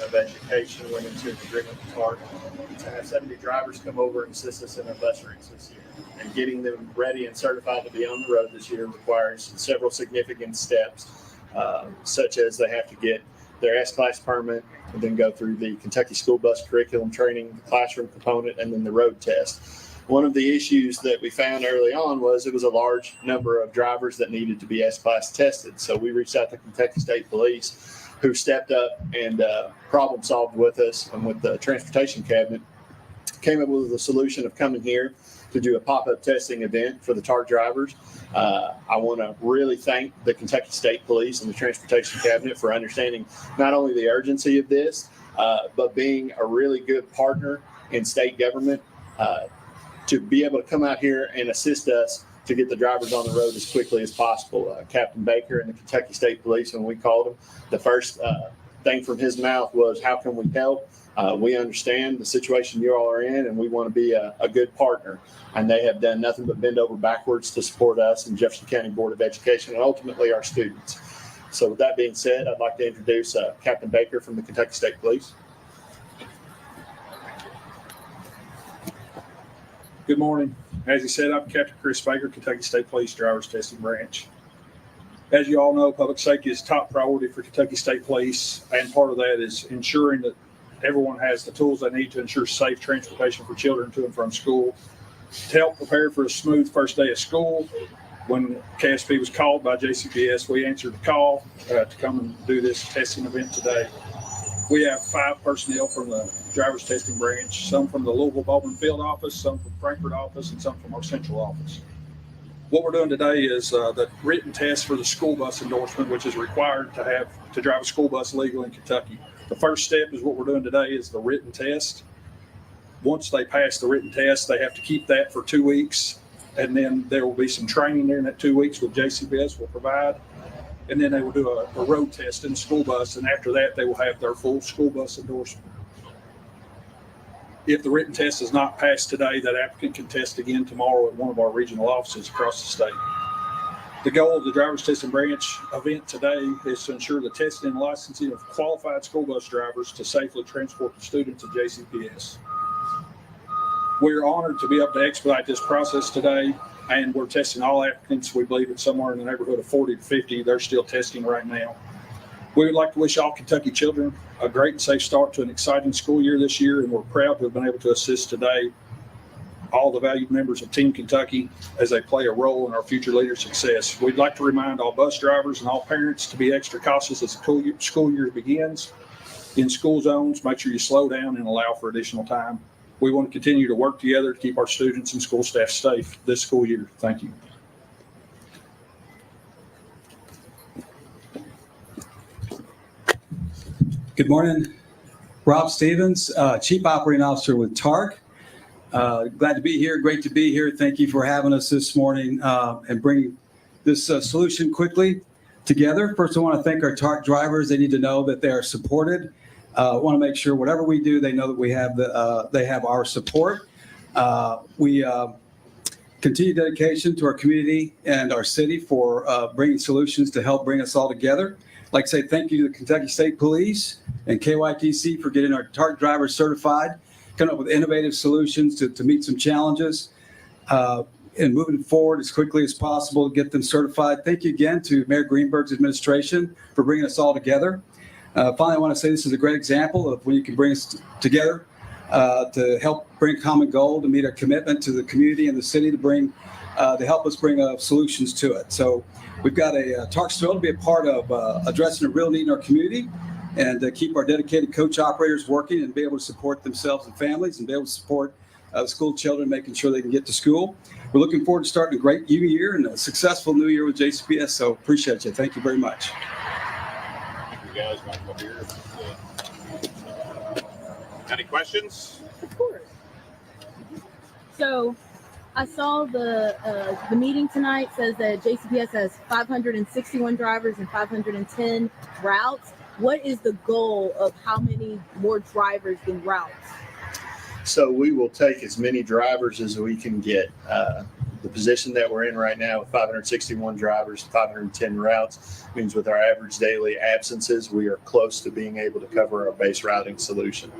of Education went into an agreement with TARC to have 70 drivers come over and assist us in our bus routes this year. And getting them ready and certified to be on the road this year requires several significant steps, such as they have to get their S-Class permit and then go through the Kentucky School Bus Curriculum Training, the classroom component, and then the road test. One of the issues that we found early on was it was a large number of drivers that needed to be S-Class tested. So we reached out to Kentucky State Police, who stepped up and problem solved with us and with the transportation cabinet, came up with a solution of coming here to do a pop-up testing event for the TARC drivers. I want to really thank the Kentucky State Police and the Transportation Cabinet for understanding not only the urgency of this, but being a really good partner in state government to be able to come out here and assist us to get the drivers on the road as quickly as possible. Captain Baker and the Kentucky State Police, when we called him, the first thing from his mouth was, how can we help? We understand the situation you all are in, and we want to be a good partner. And they have done nothing but bend over backwards to support us and Jefferson County Board of Education and ultimately our students. So with that being said, I'd like to introduce Captain Baker from the Kentucky State Police. Good morning. As he said, I'm Captain Chris Baker, Kentucky State Police Drivers Testing Branch. As you all know, public safety is top priority for Kentucky State Police, and part of that is ensuring that everyone has the tools they need to ensure safe transportation for children to and from school. To help prepare for a smooth first day of school, when KSP was called by JCPS, we answered the call to come and do this testing event today. We have 5 personnel from the Drivers Testing Branch, some from the Louisville Bowman Field office, some from Frankfort office, and some from our central office. What we're doing today is the written test for the school bus endorsement, which is required to drive a school bus legal in Kentucky. The first step is what we're doing today is the written test. Once they pass the written test, they have to keep that for 2 weeks, and then there will be some training during that 2 weeks with JCPS will provide. And then they will do a road test in the school bus, and after that, they will have their full school bus endorsement. If the written test is not passed today, that applicant can test again tomorrow at one of our regional offices across the state. The goal of the Drivers Testing Branch event today is to ensure the testing and licensing of qualified school bus drivers to safely transport the students at JCPS. We're honored to be able to expedite this process today, and we're testing all applicants. We believe it's somewhere in the neighborhood of 40 to 50. They're still testing right now. We would like to wish all Kentucky children a great and safe start to an exciting school year this year, and we're proud to have been able to assist today all the valued members of Team Kentucky as they play a role in our future leaders' success. We'd like to remind all bus drivers and all parents to be extra cautious as the school year begins. In school zones, make sure you slow down and allow for additional time. We want to continue to work together to keep our students and school staff safe this school year. Thank you. Good morning. Rob Stevens, Chief Operating Officer with TARC. Glad to be here. Great to be here. Thank you for having us this morning and bringing this solution quickly together. First, I want to thank our TARC drivers. They need to know that they are supported. Want to make sure whatever we do, they know that we have they have our support. We continue dedication to our community and our city for bringing solutions to help bring us all together. I'd like to say thank you to the Kentucky State Police and KYTC for getting our TARC drivers certified, coming up with innovative solutions to meet some challenges, and moving forward as quickly as possible to get them certified. Thank you again to Mayor Greenberg's administration for bringing us all together. Finally, I want to say this is a great example of when you can bring us together to help bring a common goal, to meet our commitment to the community and the city to help us bring solutions to it. So we've got TARC's thrilled to be a part of addressing a real need in our community and keep our dedicated coach operators working and be able to support themselves and families and be able to support the school children, making sure they can get to school. We're looking forward to starting a great new year and a successful new year with JCPS. So appreciate you. Thank you very much. Guys want to come here. Any questions? Of course. So I saw the meeting tonight says that JCPS has 561 drivers and 510 routes. What is the goal of how many more drivers than routes? So we will take as many drivers as we can get. The position that we're in right now with 561 drivers, 510 routes, means with our average daily absences, we are close to being able to cover our base routing solution.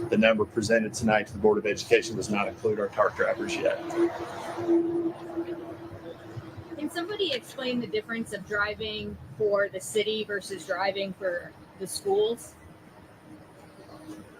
The number presented tonight to the Board of Education does not include our TARC drivers yet. Can somebody explain the difference of driving for the city versus driving for the schools,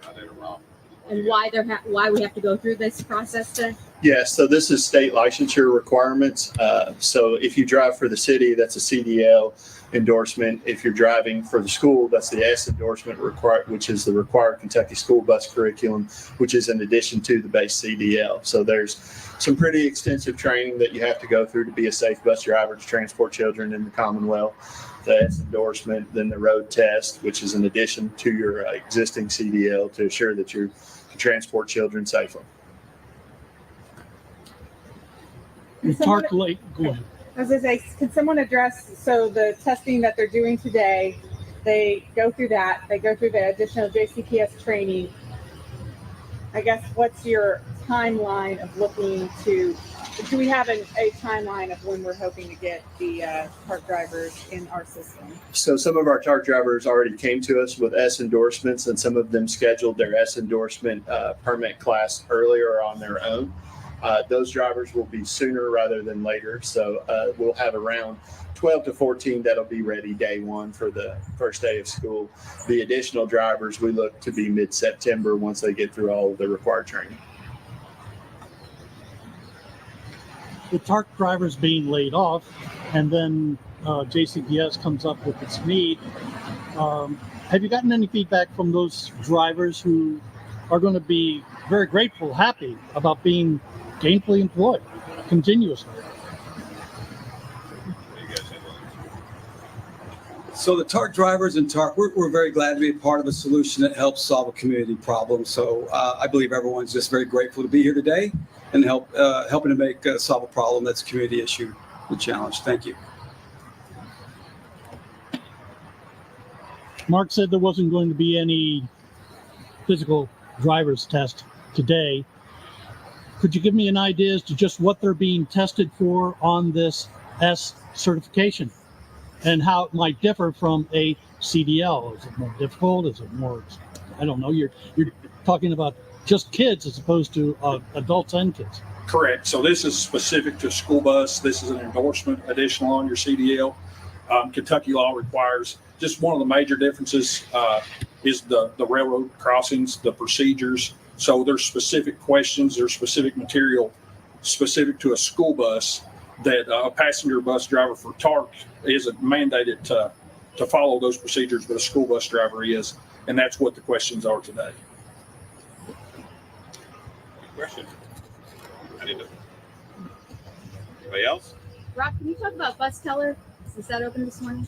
I did it wrong. and why we have to go through this process to? Yes, so this is state licensure requirements. So if you drive for the city, that's a CDL endorsement. If you're driving for the school, that's the S endorsement required, which is the required Kentucky school bus curriculum, which is in addition to the base CDL. So there's some pretty extensive training that you have to go through to be a safe bus driver to transport children in the Commonwealth. The S endorsement, then the road test, which is in addition to your existing CDL to assure that you can transport children safely. TARC Lake, go ahead. I was going to say, can someone address, so the testing that they're doing today, they go through that, they go through the additional JCPS training. I guess, what's your timeline of looking to, do we have a timeline of when we're hoping to get the TARC drivers in our system? So some of our TARC drivers already came to us with S endorsements, and some of them scheduled their S endorsement permit class earlier on their own. Those drivers will be sooner rather than later. So we'll have around 12 to 14 that'll be ready day one for the first day of school. The additional drivers, we look to be mid-September once they get through all of the required training. The TARC drivers being laid off, and then JCPS comes up with its need. Have you gotten any feedback from those drivers who are going to be very grateful, happy about being gainfully employed continuously? So the TARC drivers and TARC, we're very glad to be a part of a solution that helps solve a community problem. So I believe everyone's just very grateful to be here today and helping to solve a problem that's a community issue, the challenge. Thank you. Mark said there wasn't going to be any physical driver's test today. Could you give me an idea as to just what they're being tested for on this S certification and how it might differ from a CDL? Is it more difficult? Is it more, I don't know, you're talking about just kids as opposed to adults and kids. Correct. So this is specific to school bus. This is an endorsement additional on your CDL. Kentucky law requires, just one of the major differences is the railroad crossings, the procedures. So there's specific questions, there's specific material specific to a school bus that a passenger bus driver for TARC isn't mandated to follow those procedures, but a school bus driver is. And that's what the questions are today. Question? Anybody else? Rob, can you talk about Bus Teller? Is that open this morning?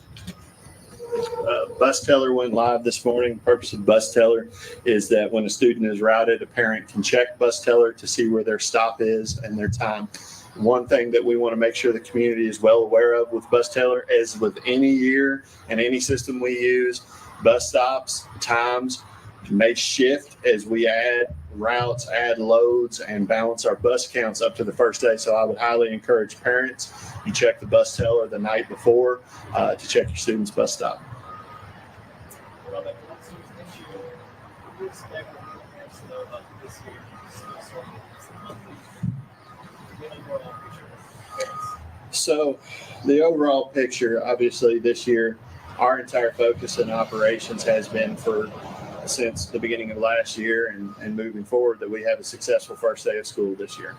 Bus Teller went live this morning. The purpose of Bus Teller is that when a student is routed, a parent can check Bus Teller to see where their stop is and their time. One thing that we want to make sure the community is well aware of with Bus Teller is with any year and any system we use, bus stops, times may shift as we add routes, add loads, and balance our bus counts up to the first day. So I would highly encourage parents, you check the Bus Teller the night before to check your student's bus stop. So the overall picture, obviously this year, our entire focus in operations has been since the beginning of last year and moving forward that we have a successful first day of school this year.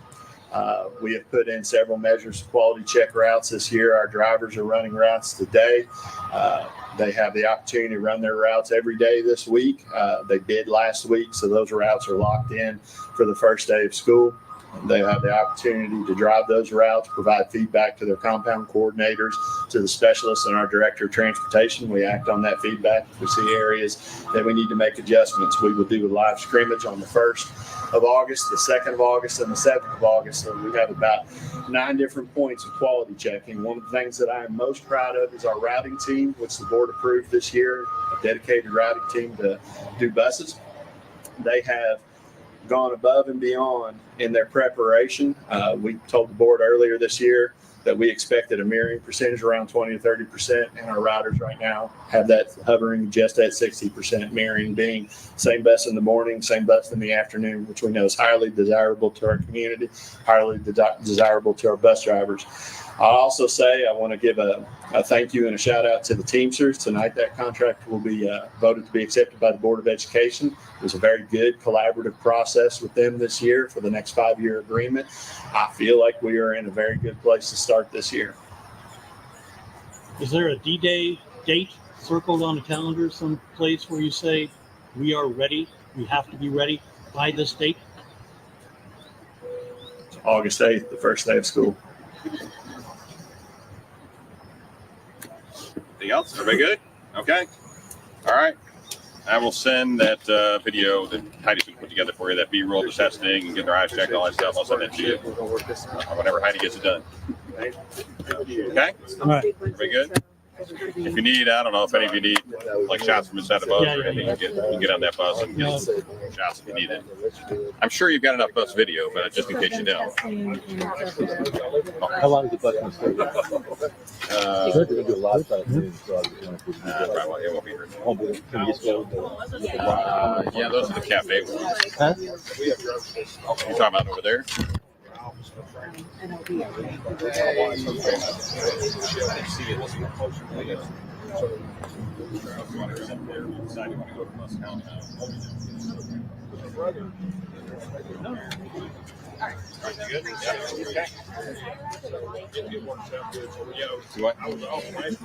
We have put in several measures of quality check routes this year. Our drivers are running routes today. They have the opportunity to run their routes every day this week. They did last week, so those routes are locked in for the first day of school. They have the opportunity to drive those routes, provide feedback to their compound coordinators, to the specialists and our director of transportation. We act on that feedback. If we see areas that we need to make adjustments, we will do a live scrimmage on the 1st of August, the 2nd of August, and the 7th of August. So we have about 9 different points of quality checking. One of the things that I am most proud of is our routing team, which the board approved this year, a dedicated routing team to do buses. They have gone above and beyond in their preparation. We told the board earlier this year that we expected a mirroring percentage around 20 to 30%, and our riders right now have that hovering just at 60% mirroring, being same bus in the morning, same bus in the afternoon, which we know is highly desirable to our community, highly desirable to our bus drivers. I'll also say I want to give a thank you and a shout out to the Teamsters. Tonight, that contract will be voted to be accepted by the Board of Education. It was a very good collaborative process with them this year for the next 5-year agreement. I feel like we are in a very good place to start this year. Is there a D-Day date circled on the calendar someplace where you say, we are ready, we have to be ready by this date? August 8th, the first day of school. Anything else? Everybody good? Okay. All right. I will send that video that Heidi's been put together for you, that B-roll, the testing, and get their eyes checked, all that stuff. I'll send that to you whenever Heidi gets it done. Okay? All right. Everybody good? If you need, I don't know if any of you need like shots from inside the bus or anything, you can get on that bus and get shots if you need it. I'm sure you've got enough bus video, but just in case you don't. How long is the bus going to stay? We're going to do a live shot. It won't be here. Yeah, those are the cafe ones. Huh? You're talking about over there? What?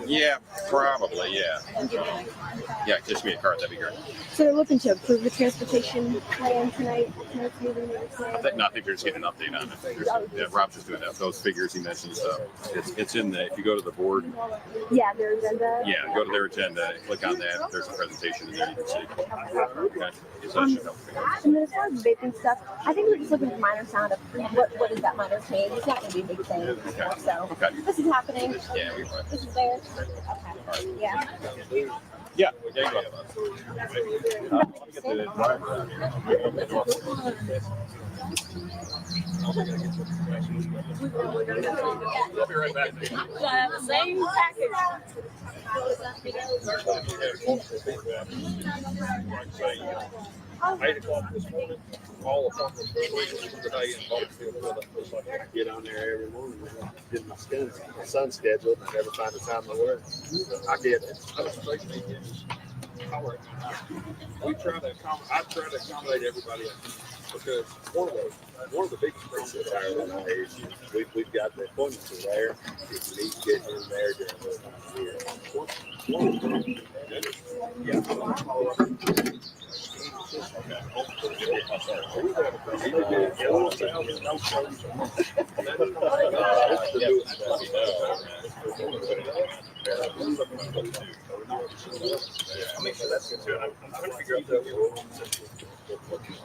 Yeah, probably, yeah. Yeah, just me a card, that'd be great. So they're looking to approve the transportation plan tonight. Tonight's meeting. I think they're just getting an update on it. Yeah, Rob's just doing that. Those figures he mentioned, so it's in the, if you go to the board, Yeah, their agenda. yeah, go to their agenda, click on that. There's a presentation in there you can see. Okay. So that should help. And then as far as vaping stuff, I think we're just looking for minor sound of what is that minor change. It's not going to be a big thing. So Okay. this is happening. Yeah, we This is there. Okay. Yeah. Yeah, there you go. Let me get the driver out here. I'll be right back. Same package. 8 o'clock this morning, all appointments for today in Baltimore. I get on there every morning and get my son scheduled, and I never find the time to work. I get it. I try to accommodate everybody because one of the biggest problems is we've got the appointments are there. If you need to get in there during this time of year.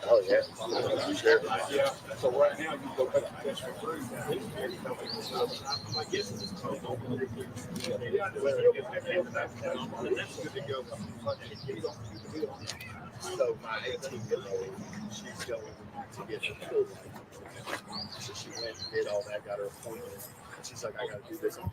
Oh yeah. Yeah. So right now you go back to test for free. My guess is it's total. That's good to go. So my 18-year-old, she's going to get her full. So she went and did all that, got her appointment. She's like, I got to do this on